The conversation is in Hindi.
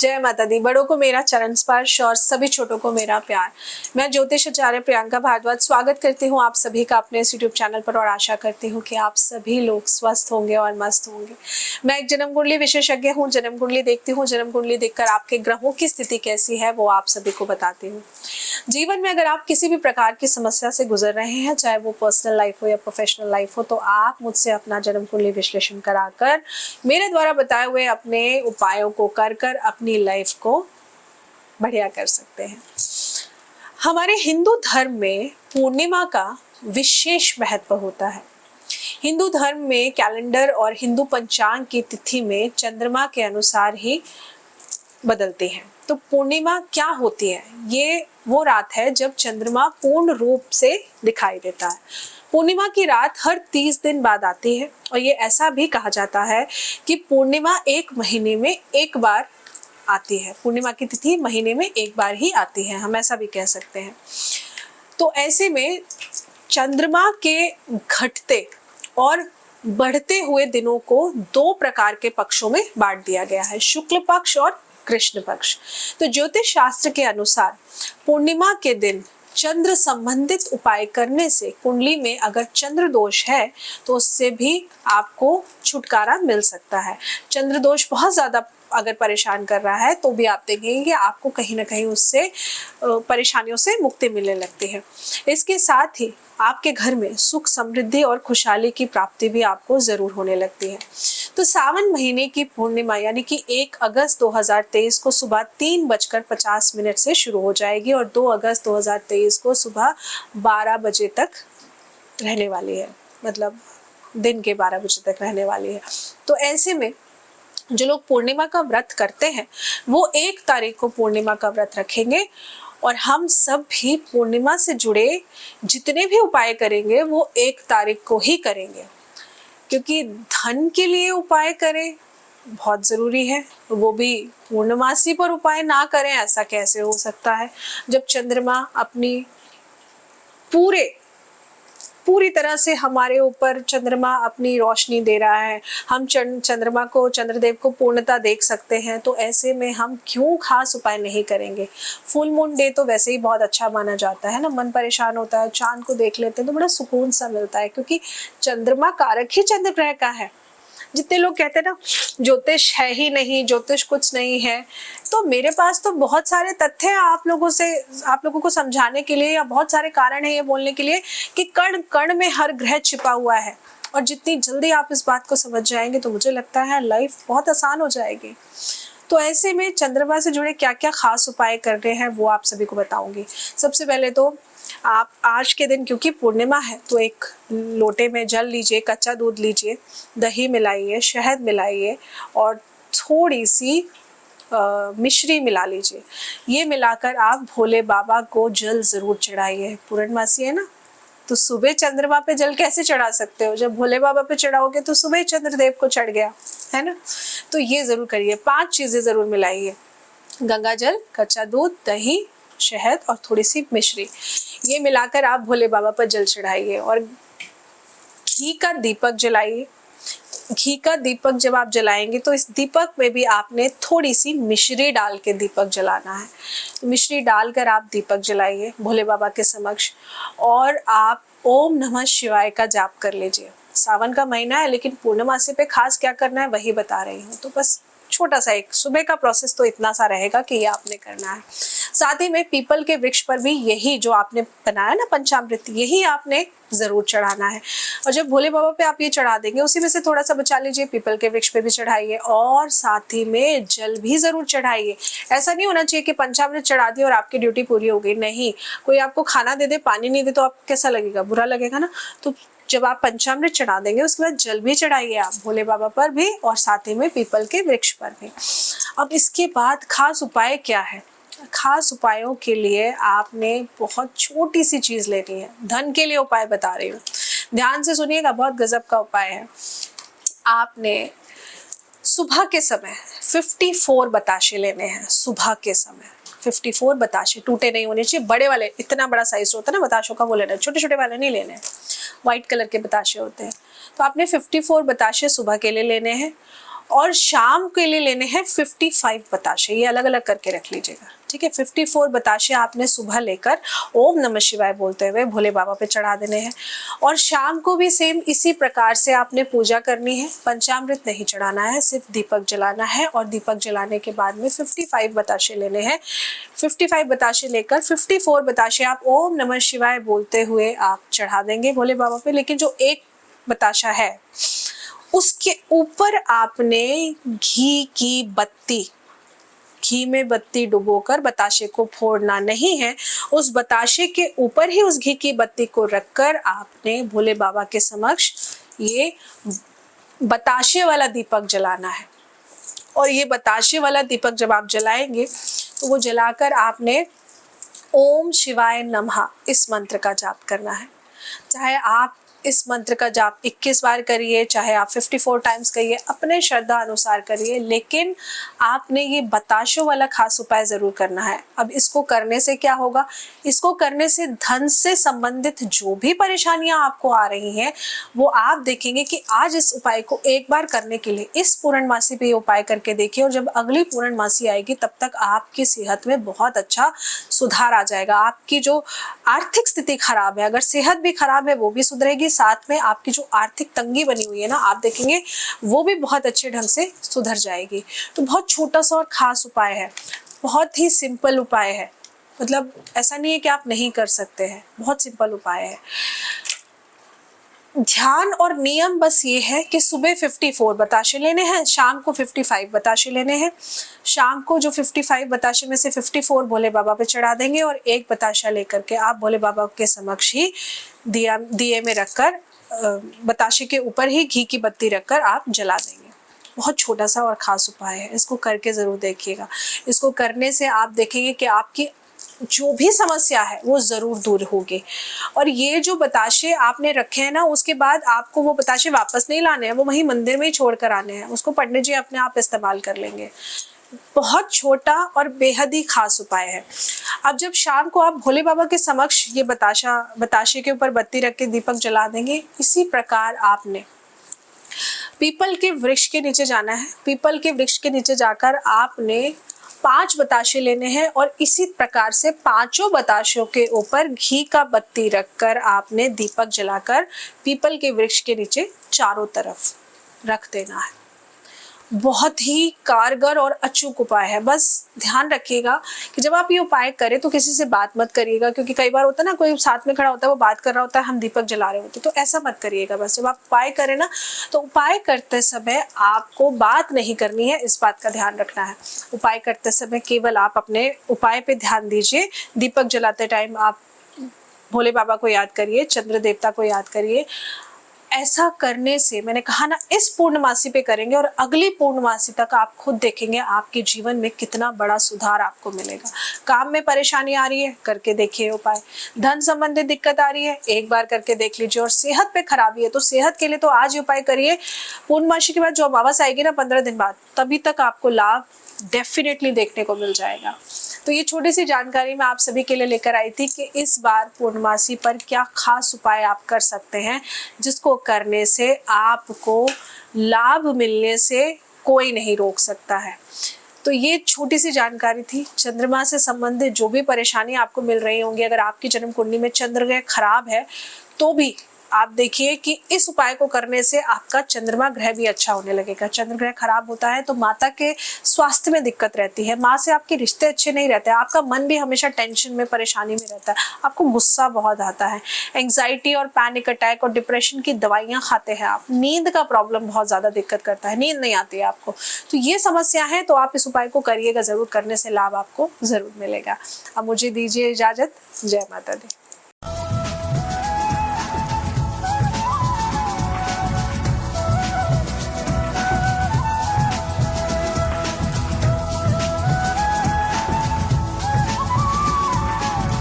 जय माता दी। बड़ों को मेरा चरण स्पर्श और सभी छोटों को मेरा प्यार। मैं ज्योतिष आचार्य प्रियंका भारद्वाज स्वागत करती हूँ आप सभी का अपने इस यूट्यूब चैनल पर और आशा करती हूँ कि आप सभी लोग स्वस्थ होंगे और मस्त होंगे। मैं एक जन्म कुंडली विशेषज्ञ हूँ, जन्म कुंडली देखती हूँ। जन्म कुंडली देखकर आपके ग्रहों की स्थिति कैसी है वो आप सभी को बताती हूँ। जीवन में अगर आप किसी भी प्रकार की समस्या से गुजर रहे हैं, चाहे वो पर्सनल लाइफ हो या प्रोफेशनल लाइफ हो, तो आप मुझसे अपना जन्म कुंडली विश्लेषण कराकर मेरे द्वारा बताए हुए अपने उपायों को कर अपनी लाइफ को बढ़िया कर सकते हैं। हमारे हिंदू धर्म में पूर्णिमा का विशेष महत्व होता है। हिंदू धर्म में कैलेंडर और हिंदू पंचांग की तिथि में चंद्रमा के अनुसार ही बदलते हैं। तो पूर्णिमा क्या होती है? ये वो रात है जब चंद्रमा पूर्ण रूप से दिखाई देता है। पूर्णिमा की रात हर 30 दिन बाद आती है और ये ऐसा भी कहा जाता है कि पूर्णिमा एक महीने में एक बार आती है। पूर्णिमा की तिथि महीने में एक बार ही आती है, हम ऐसा भी कह सकते हैं। तो ऐसे में चंद्रमा के घटते और बढ़ते हुए दिनों को दो प्रकार के पक्षों में बांट दिया गया है, शुक्ल पक्ष और कृष्ण पक्ष। तो ज्योतिष शास्त्र के अनुसार पूर्णिमा के दिन चंद्र संबंधित उपाय करने से कुंडली में अगर चंद्र दोष है तो उससे भी आपको छुटकारा मिल सकता है। चंद्र दोष बहुत ज्यादा अगर परेशान कर रहा है तो भी आप देखेंगे कि आपको कहीं ना कहीं उससे परेशानियों से मुक्ति मिलने लगती है। इसके साथ ही आपके घर में सुख समृद्धि और खुशहाली की प्राप्ति भी आपको जरूर होने लगती है। तो सावन महीने की पूर्णिमा यानी कि 1 अगस्त 2023 को सुबह 3:50 से शुरू हो जाएगी और 2 अगस्त 2023 को सुबह 12 बजे तक रहने वाली है, मतलब दिन के 12 बजे तक रहने वाली है। तो ऐसे में जो लोग पूर्णिमा का व्रत करते हैं वो 1 तारीख को पूर्णिमा का व्रत रखेंगे और हम सब भी पूर्णिमा से जुड़े जितने भी उपाय करेंगे वो 1 तारीख को ही करेंगे, क्योंकि धन के लिए उपाय करें बहुत जरूरी है। वो भी पूर्णमासी पर उपाय ना करें ऐसा कैसे हो सकता है, जब चंद्रमा अपनी पूरी तरह से हमारे ऊपर चंद्रमा अपनी रोशनी दे रहा है। हम चंद्रमा को, चंद्रदेव को पूर्णता देख सकते हैं। तो ऐसे में हम क्यों खास उपाय नहीं करेंगे। फुल मून डे तो वैसे ही बहुत अच्छा माना जाता है ना, मन परेशान होता है, चांद को देख लेते हैं तो बड़ा सुकून सा मिलता है, क्योंकि चंद्रमा कारक ही चंद्र ग्रह का है। जितने लोग कहते हैं ना ज्योतिष है ही नहीं, ज्योतिष कुछ नहीं है, तो मेरे पास तो बहुत सारे तथ्य हैं आप लोगों को समझाने के लिए, या बहुत सारे कारण है ये बोलने के लिए कि कण कण में हर ग्रह छिपा हुआ है। और जितनी जल्दी आप इस बात को समझ जाएंगे तो मुझे लगता है लाइफ बहुत आसान हो जाएगी। तो ऐसे में चंद्रमा से जुड़े क्या क्या खास उपाय कर रहे हैं वो आप सभी को बताऊंगी। सबसे पहले तो आप आज के दिन, क्योंकि पूर्णिमा है, तो एक लोटे में जल लीजिए, कच्चा दूध लीजिए, दही मिलाइए, शहद मिलाइए और थोड़ी सी मिश्री मिला लीजिए। ये मिलाकर आप भोले बाबा को जल जरूर चढ़ाइए। पूर्णमासी है ना, तो सुबह चंद्रमा पे जल कैसे चढ़ा सकते हो? जब भोले बाबा पे चढ़ाओगे तो सुबह चंद्रदेव को चढ़ गया है ना। तो ये जरूर करिए। 5 चीजें जरूर मिलाइए, गंगा जल, कच्चा दूध, दही, शहद और थोड़ी सी मिश्री। ये मिलाकर आप भोले बाबा पर जल चढ़ाइए और घी का दीपक जलाइए। घी का दीपक जब आप जलाएंगे तो इस दीपक में भी आपने थोड़ी सी मिश्री डाल के दीपक जलाना है। तो मिश्री डालकर आप दीपक जलाइए भोले बाबा के समक्ष और आप ओम नमः शिवाय का जाप कर लीजिए। सावन का महीना है लेकिन पूर्णमासी पे खास क्या करना है वही बता रही हूँ। तो बस छोटा सा एक सुबह का प्रोसेस तो इतना सा रहेगा कि ये आपने करना है। साथ ही में पीपल के वृक्ष पर भी यही जो आपने बनाया ना पंचामृत, यही आपने जरूर चढ़ाना है। और जब भोले बाबा पे आप ये चढ़ा देंगे उसी में से थोड़ा सा बचा लीजिए, पीपल के वृक्ष पे भी चढ़ाइए और साथ ही में जल भी जरूर चढ़ाइए। ऐसा नहीं होना चाहिए कि पंचामृत चढ़ा दिए और आपकी ड्यूटी पूरी हो गई। नहीं, कोई आपको खाना दे दे, पानी नहीं दे तो आपको कैसा लगेगा? बुरा लगेगा ना। तो जब आप पंचामृत चढ़ा देंगे उसके बाद जल भी चढ़ाइए आप भोले बाबा पर भी और साथ ही में पीपल के वृक्ष पर भी। अब इसके बाद खास उपाय क्या है? खास उपायों के लिए आपने बहुत छोटी सी चीज लेनी है। धन के लिए उपाय बता रही हूँ, ध्यान से सुनिएगा, बहुत गजब का उपाय है। आपने सुबह के समय 54 बताशे लेने हैं। सुबह के समय 54 बताशे, टूटे नहीं होने चाहिए, बड़े वाले, इतना बड़ा साइज होता है ना बताशों का, वो लेना, छोटे छोटे वाले नहीं लेने, व्हाइट कलर के बताशे होते हैं। तो आपने 54 बताशे सुबह के लिए लेने हैं और शाम के लिए लेने हैं 55 बताशे, ये अलग अलग करके रख लीजिएगा, ठीक है। 54 बताशे आपने सुबह लेकर ओम नमः शिवाय बोलते हुए भोले बाबा पे चढ़ा देने हैं। और शाम को भी सेम इसी प्रकार से आपने पूजा करनी है, पंचामृत नहीं चढ़ाना है, सिर्फ दीपक जलाना है। और दीपक जलाने के बाद में 55 बताशे लेने हैं। 55 बताशे लेकर 54 बताशे आप ओम नमः शिवाय बोलते हुए आप चढ़ा देंगे भोले बाबा पे। लेकिन जो एक बताशा है उसके ऊपर आपने घी में बत्ती डुबोकर बताशे को फोड़ना नहीं है। उस बताशे के ऊपर ही उस घी की बत्ती को रखकर आपने भोले बाबा के समक्ष ये बताशे वाला दीपक जलाना है। और ये बताशे वाला दीपक जब आप जलाएंगे तो वो जलाकर आपने ओम शिवाय नमः इस मंत्र का जाप करना है। चाहे आप इस मंत्र का जाप 21 बार करिए, चाहे आप 54 टाइम्स करिए, अपने श्रद्धा अनुसार करिए, लेकिन आपने ये बताशों वाला खास उपाय जरूर करना है। अब इसको करने से क्या होगा, इसको करने से धन से संबंधित जो भी परेशानियां आपको आ रही हैं वो आप देखेंगे कि आज इस उपाय को एक बार करने के लिए इस पूर्णमासी पे ये उपाय करके देखिए, और जब अगली पूर्णमासी आएगी तब तक आपकी सेहत में बहुत अच्छा सुधार आ जाएगा। आपकी जो आर्थिक स्थिति खराब है, अगर सेहत भी खराब है वो भी सुधरेगी, साथ में आपकी जो आर्थिक तंगी बनी हुई है ना, आप देखेंगे वो भी बहुत अच्छे ढंग से सुधर जाएगी। तो बहुत छोटा सा और खास उपाय है, बहुत ही सिंपल उपाय है, मतलब ऐसा नहीं है कि आप नहीं कर सकते हैं, बहुत सिंपल उपाय है। ध्यान और नियम बस ये है कि सुबह 54 बताशे लेने हैं, शाम को 55 बताशे लेने हैं। शाम को जो 55 बताशे में से 54 भोले बाबा पे चढ़ा देंगे और एक बताशा लेकर के आप भोले बाबा के समक्ष ही दिए में रखकर बताशे के ऊपर ही घी की बत्ती रखकर आप जला देंगे। बहुत छोटा सा और खास उपाय है, इसको करके जरूर देखिएगा। इसको करने से आप देखेंगे कि आपकी जो भी समस्या है वो जरूर दूर होगी। और ये जो बताशे आपने रखे हैं ना, उसके बाद आपको वो बताशे वापस नहीं लाने हैं, वो वहीं मंदिर में ही छोड़ कर आने हैं। उसको पंडित जी अपने आप इस्तेमाल कर लेंगे। बहुत छोटा और बेहद ही खास उपाय है। अब जब शाम को आप भोले बाबा के समक्ष ये बताशे के ऊपर बत्ती रख के दीपक जला देंगे, इसी प्रकार आपने पीपल के वृक्ष के नीचे जाना है। पीपल के वृक्ष के नीचे जाकर आपने 5 बताशे लेने हैं और इसी प्रकार से 5 बताशों के ऊपर घी का बत्ती रखकर आपने दीपक जलाकर पीपल के वृक्ष के नीचे चारों तरफ रख देना है। बहुत ही कारगर और अचूक उपाय है। बस ध्यान रखिएगा कि जब आप ये उपाय करें तो किसी से बात मत करिएगा, क्योंकि कई बार होता है ना, कोई साथ में खड़ा होता है, वो बात कर रहा होता है, हम दीपक जला रहे होते हैं, तो ऐसा मत करिएगा। बस जब आप उपाय करें ना, तो उपाय करते समय आपको बात नहीं करनी है, इस बात का ध्यान रखना है। उपाय करते समय केवल आप अपने उपाय पे ध्यान दीजिए। दीपक जलाते टाइम आप भोले बाबा को याद करिए, चंद्र देवता को याद करिए। ऐसा करने से, मैंने कहा ना, इस पूर्णमासी पे करेंगे और अगली पूर्णमासी तक आप खुद देखेंगे आपके जीवन में कितना बड़ा सुधार आपको मिलेगा। काम में परेशानी आ रही है, करके देखिए उपाय। धन संबंधित दिक्कत आ रही है, एक बार करके देख लीजिए। और सेहत पे खराबी है तो सेहत के लिए तो आज उपाय करिए। पूर्णमासी के बाद जो अमावस आएगी ना 15 दिन बाद, तभी तक आपको लाभ डेफिनेटली देखने को मिल जाएगा। तो ये छोटी सी जानकारी मैं आप सभी के लिए लेकर आई थी कि इस बार पूर्णमासी पर क्या खास उपाय आप कर सकते हैं, जिसको करने से आपको लाभ मिलने से कोई नहीं रोक सकता है। तो ये छोटी सी जानकारी थी। चंद्रमा से संबंधित जो भी परेशानी आपको मिल रही होंगी, अगर आपकी जन्म कुंडली में चंद्र ग्रह खराब है तो भी आप देखिए कि इस उपाय को करने से आपका चंद्रमा ग्रह भी अच्छा होने लगेगा। चंद्र ग्रह खराब होता है तो माता के स्वास्थ्य में दिक्कत रहती है, माँ से आपके रिश्ते अच्छे नहीं रहते, आपका मन भी हमेशा टेंशन में, परेशानी में रहता है, आपको गुस्सा बहुत आता है, एंग्जाइटी और पैनिक अटैक और डिप्रेशन की दवाइयाँ खाते हैं आप, नींद का प्रॉब्लम बहुत ज्यादा दिक्कत करता है, नींद नहीं आती है आपको। तो ये समस्या है तो आप इस उपाय को करिएगा जरूर, करने से लाभ आपको जरूर मिलेगा। अब मुझे दीजिए इजाजत। जय माता दी।